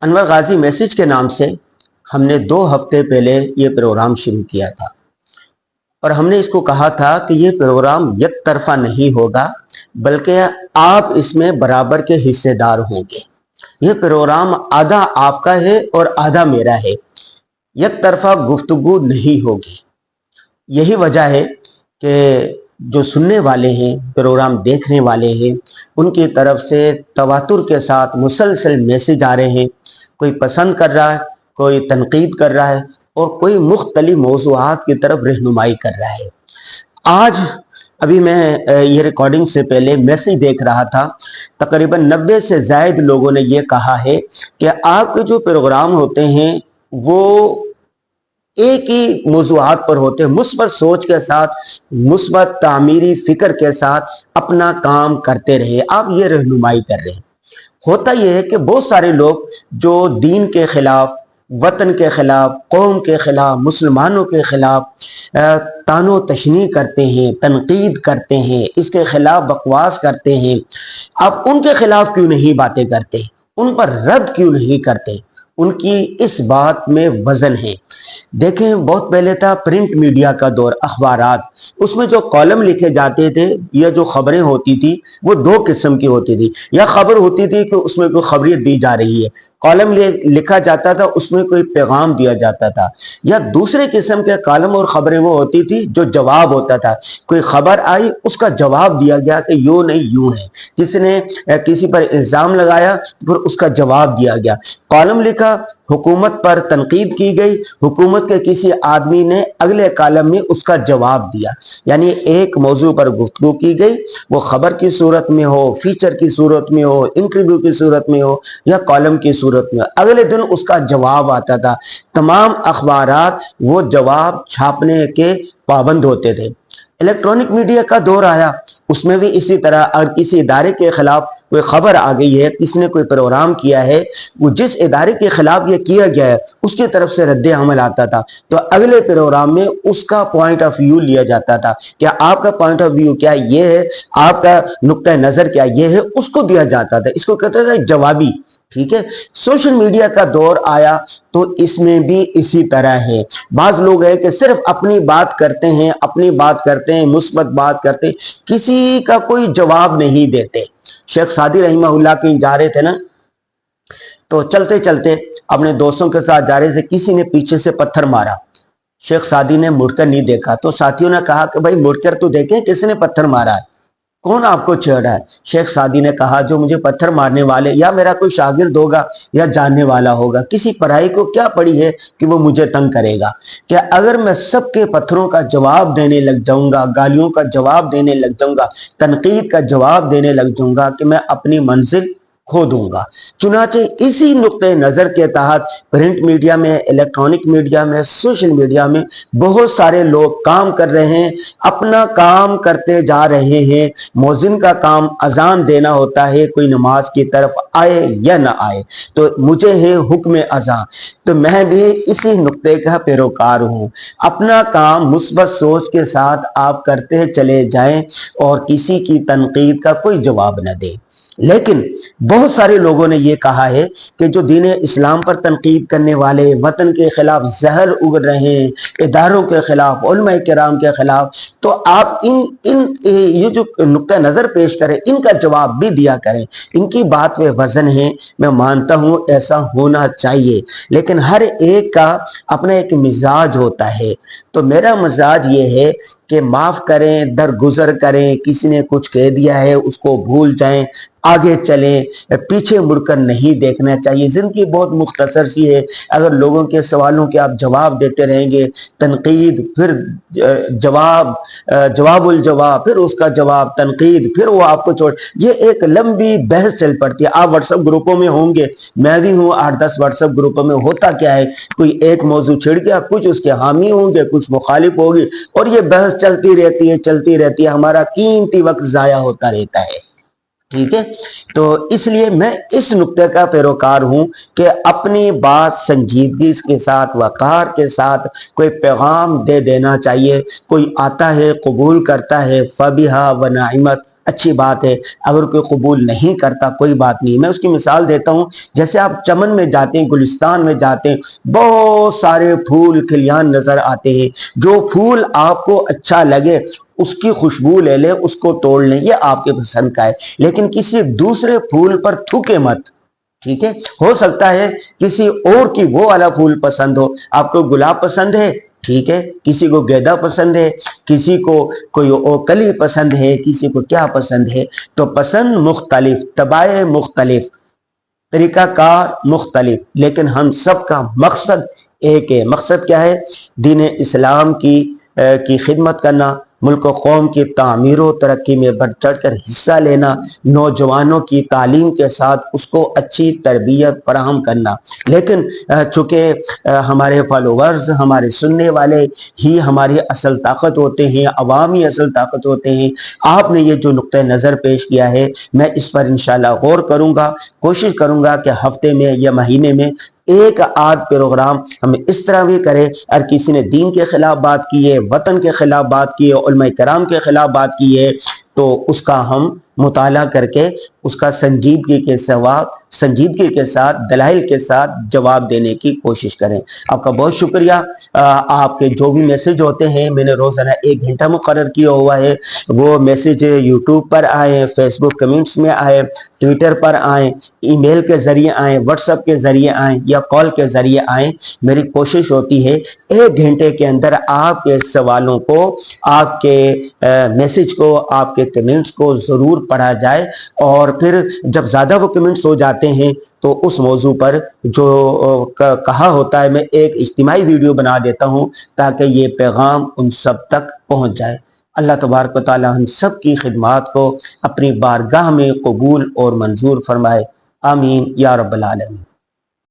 انور غازی message کے نام سے ہم نے 2 ہفتے پہلے یہ پروگرام شروع کیا تھا اور ہم نے اس کو کہا تھا کہ یہ پروگرام یک طرفہ نہیں ہوگا بلکہ آپ اس میں برابر کے حصے دار ہوں گے۔ یہ پروگرام آدھا آپ کا ہے اور آدھا میرا ہے، یک طرفہ گفتگو نہیں ہوگی۔ یہی وجہ ہے کہ جو سننے والے ہیں، پروگرام دیکھنے والے ہیں، ان کی طرف سے تواتر کے ساتھ مسلسل میسج آ رہے ہیں۔ کوئی پسند کر رہا ہے، کوئی تنقید کر رہا ہے اور کوئی مختلف موضوعات کی طرف رہنمائی کر رہا ہے۔ آج ابھی میں یہ ریکارڈنگ سے پہلے میسج دیکھ رہا تھا، تقریباً 90 سے زائد لوگوں نے یہ کہا ہے کہ آپ کے جو پروگرام ہوتے ہیں وہ ایک ہی موضوعات پر ہوتے ہیں، مثبت سوچ کے ساتھ، مثبت تعمیری فکر کے ساتھ اپنا کام کرتے رہے، آپ یہ رہنمائی کر رہے ہیں۔ ہوتا یہ ہے کہ بہت سارے لوگ جو دین کے خلاف، وطن کے خلاف، قوم کے خلاف، مسلمانوں کے خلاف طعن و تشنیع کرتے ہیں، تنقید کرتے ہیں، اس کے خلاف بکواس کرتے ہیں، آپ ان کے خلاف کیوں نہیں باتیں کرتے، ان پر رد کیوں نہیں کرتے؟ ان کی اس بات میں وزن ہے۔ دیکھیں، بہت پہلے تھا پرنٹ میڈیا کا دور، اخبارات، اس میں جو کالم لکھے جاتے تھے یا جو خبریں ہوتی تھی وہ 2 قسم کی ہوتی تھی۔ یا خبر ہوتی تھی کہ اس میں کوئی خبریت دی جا رہی ہے، کالم لکھا جاتا تھا، اس میں کوئی پیغام دیا جاتا تھا۔ یا دوسرے قسم کے کالم اور خبریں وہ ہوتی تھی جو جواب ہوتا تھا، کوئی خبر آئی اس کا جواب دیا گیا کہ یوں نہیں یوں ہے، کسی نے کسی پر الزام لگایا پھر اس کا جواب دیا گیا۔ کالم لکھا، حکومت پر تنقید کی گئی، حکومت کے کسی آدمی نے اگلے کالم میں اس کا جواب دیا، یعنی ایک موضوع پر گفتگو کی گئی، وہ خبر کی صورت میں ہو، فیچر کی صورت میں ہو، انٹرویو کی صورت میں ہو یا کالم کی صورت میں ہو، اگلے دن اس کا جواب آتا تھا۔ تمام اخبارات وہ جواب چھاپنے کے پابند ہوتے تھے۔ الیکٹرانک میڈیا کا دور آیا، اس میں بھی اسی طرح، اگر کسی ادارے کے خلاف کوئی خبر آ گئی ہے، کسی نے کوئی پروگرام کیا ہے، وہ جس ادارے کے خلاف یہ کیا گیا ہے اس کی طرف سے رد عمل آتا تھا، تو اگلے پروگرام میں اس کا پوائنٹ آف ویو لیا جاتا تھا۔ کیا آپ کا پوائنٹ آف ویو کیا یہ ہے، آپ کا نقطہ نظر کیا یہ ہے، اس کو دیا جاتا تھا۔ اس کو کہتے تھے جوابی۔ ٹھیک ہے، سوشل میڈیا کا دور آیا تو اس میں بھی اسی طرح ہے۔ بعض لوگ ہیں کہ صرف اپنی بات کرتے ہیں، اپنی بات کرتے ہیں، مثبت بات کرتے ہیں، کسی کا کوئی جواب نہیں دیتے۔ شیخ سعدی رحمہ اللہ کہیں جا رہے تھے نا، تو چلتے چلتے اپنے دوستوں کے ساتھ جا رہے تھے، کسی نے پیچھے سے پتھر مارا، شیخ سعدی نے مڑ کر نہیں دیکھا، تو ساتھیوں نے کہا کہ بھائی مڑ کر تو دیکھیں کس نے پتھر مارا ہے، کون آپ کو چھیڑ رہا ہے؟ شیخ سعدی نے کہا جو مجھے پتھر مارنے والے یا میرا کوئی شاگرد ہوگا یا جاننے والا ہوگا، کسی پرائی کو کیا پڑی ہے کہ وہ مجھے تنگ کرے گا؟ کہ اگر میں سب کے پتھروں کا جواب دینے لگ جاؤں گا، گالیوں کا جواب دینے لگ جاؤں گا، تنقید کا جواب دینے لگ جاؤں گا، کہ میں اپنی منزل کھو دوں گا۔ چنانچہ اسی نقطہ نظر کے تحت پرنٹ میڈیا میں، الیکٹرانک میڈیا میں، سوشل میڈیا میں بہت سارے لوگ کام کر رہے ہیں، اپنا کام کرتے جا رہے ہیں۔ مؤذن کا کام اذان دینا ہوتا ہے، کوئی نماز کی طرف آئے یا نہ آئے، تو مجھے ہے حکم اذان، تو میں بھی اسی نقطے کا پیروکار ہوں۔ اپنا کام مثبت سوچ کے ساتھ آپ کرتے چلے جائیں اور کسی کی تنقید کا کوئی جواب نہ دیں۔ لیکن بہت سارے لوگوں نے یہ کہا ہے کہ جو دین اسلام پر تنقید کرنے والے، وطن کے خلاف زہر اگل رہے ہیں، اداروں کے خلاف، علماء کرام کے خلاف، تو آپ یہ جو نقطہ نظر پیش کریں، ان کا جواب بھی دیا کریں۔ ان کی بات پہ وزن ہے، میں مانتا ہوں ایسا ہونا چاہیے، لیکن ہر ایک کا اپنا ایک مزاج ہوتا ہے۔ تو میرا مزاج یہ ہے کہ معاف کریں، درگزر کریں، کسی نے کچھ کہہ دیا ہے اس کو بھول جائیں، آگے چلیں، پیچھے مڑ کر نہیں دیکھنا چاہیے۔ زندگی بہت مختصر سی ہے، اگر لوگوں کے سوالوں کے آپ جواب دیتے رہیں گے، تنقید، پھر جواب الجواب، پھر اس کا جواب، تنقید، پھر وہ آپ کو چھوڑ، یہ ایک لمبی بحث چل پڑتی ہے۔ آپ واٹس ایپ گروپوں میں ہوں گے، میں بھی ہوں، 8-10 واٹس ایپ گروپوں میں۔ ہوتا کیا ہے، کوئی ایک موضوع چھڑ گیا، کچھ اس کے حامی ہوں گے، کچھ مخالف ہوگی، اور یہ بحث چلتی رہتی ہے، ہمارا قیمتی وقت ضائع ہوتا رہتا ہے۔ ٹھیک ہے، تو اس لیے میں اس نقطے کا پیروکار ہوں کہ اپنی بات سنجیدگی کے ساتھ، وقار کے ساتھ کوئی پیغام دے دینا چاہیے۔ کوئی آتا ہے، قبول کرتا ہے، فبیہا و نعمت، اچھی بات ہے، اگر کوئی قبول نہیں کرتا کوئی بات نہیں۔ میں اس کی مثال دیتا ہوں، جیسے آپ چمن میں جاتے ہیں، گلستان میں جاتے ہیں، بہت سارے پھول کھلیان نظر آتے ہیں، جو پھول آپ کو اچھا لگے اس کی خوشبو لے لیں، اس کو توڑ لیں، یہ آپ کے پسند کا ہے، لیکن کسی دوسرے پھول پر تھوکے مت، ٹھیک ہے؟ ہو سکتا ہے کسی اور کی وہ والا پھول پسند ہو، آپ کو گلاب پسند ہے، ٹھیک ہے، کسی کو گیندا پسند ہے، کسی کو کوئی اوکلی پسند ہے، کسی کو کیا پسند ہے، تو پسند مختلف، طبائع مختلف، طریقہ کار مختلف، لیکن ہم سب کا مقصد ایک ہے۔ مقصد کیا ہے؟ دین اسلام کی خدمت کرنا، ملک و قوم کی تعمیر و ترقی میں بڑھ چڑھ کر حصہ لینا، نوجوانوں کی تعلیم کے ساتھ اس کو اچھی تربیت فراہم کرنا۔ لیکن چونکہ ہمارے فالوورز، ہمارے سننے والے ہی ہماری اصل طاقت ہوتے ہیں، عوامی اصل طاقت ہوتے ہیں، آپ نے یہ جو نقطہ نظر پیش کیا ہے، میں اس پر انشاءاللہ غور کروں گا، کوشش کروں گا کہ ہفتے میں یا مہینے میں ایک آدھ پروگرام ہم اس طرح بھی کریں، اور کسی نے دین کے خلاف بات کی ہے، وطن کے خلاف بات کی ہے، علماء کرام کے خلاف بات کی ہے، تو اس کا ہم مطالعہ کر کے اس کا سنجیدگی کے ساتھ دلائل کے ساتھ جواب دینے کی کوشش کریں۔ آپ کا بہت شکریہ۔ آپ کے جو بھی میسج ہوتے ہیں، میں نے روزانہ 1 گھنٹہ مقرر کیا ہوا ہے، وہ میسج یوٹیوب پر آئے، فیس بک کمنٹس میں آئے، ٹویٹر پر آئیں، ای میل کے ذریعے آئیں، واٹس ایپ کے ذریعے آئیں یا کال کے ذریعے آئیں، میری کوشش ہوتی ہے 1 گھنٹے کے اندر آپ کے سوالوں کو، آپ کے میسج کو، آپ کے کمنٹس کو ضرور پڑھا جائے، اور پھر جب زیادہ وہ کمنٹس ہو جاتے ہیں تو اس موضوع پر جو کہا ہوتا ہے، میں ایک اجتماعی ویڈیو بنا دیتا ہوں تاکہ یہ پیغام ان سب تک پہنچ جائے۔ اللہ تبارک و تعالی ہم سب کی خدمات کو اپنی بارگاہ میں قبول اور منظور فرمائے، آمین یا رب العالمین۔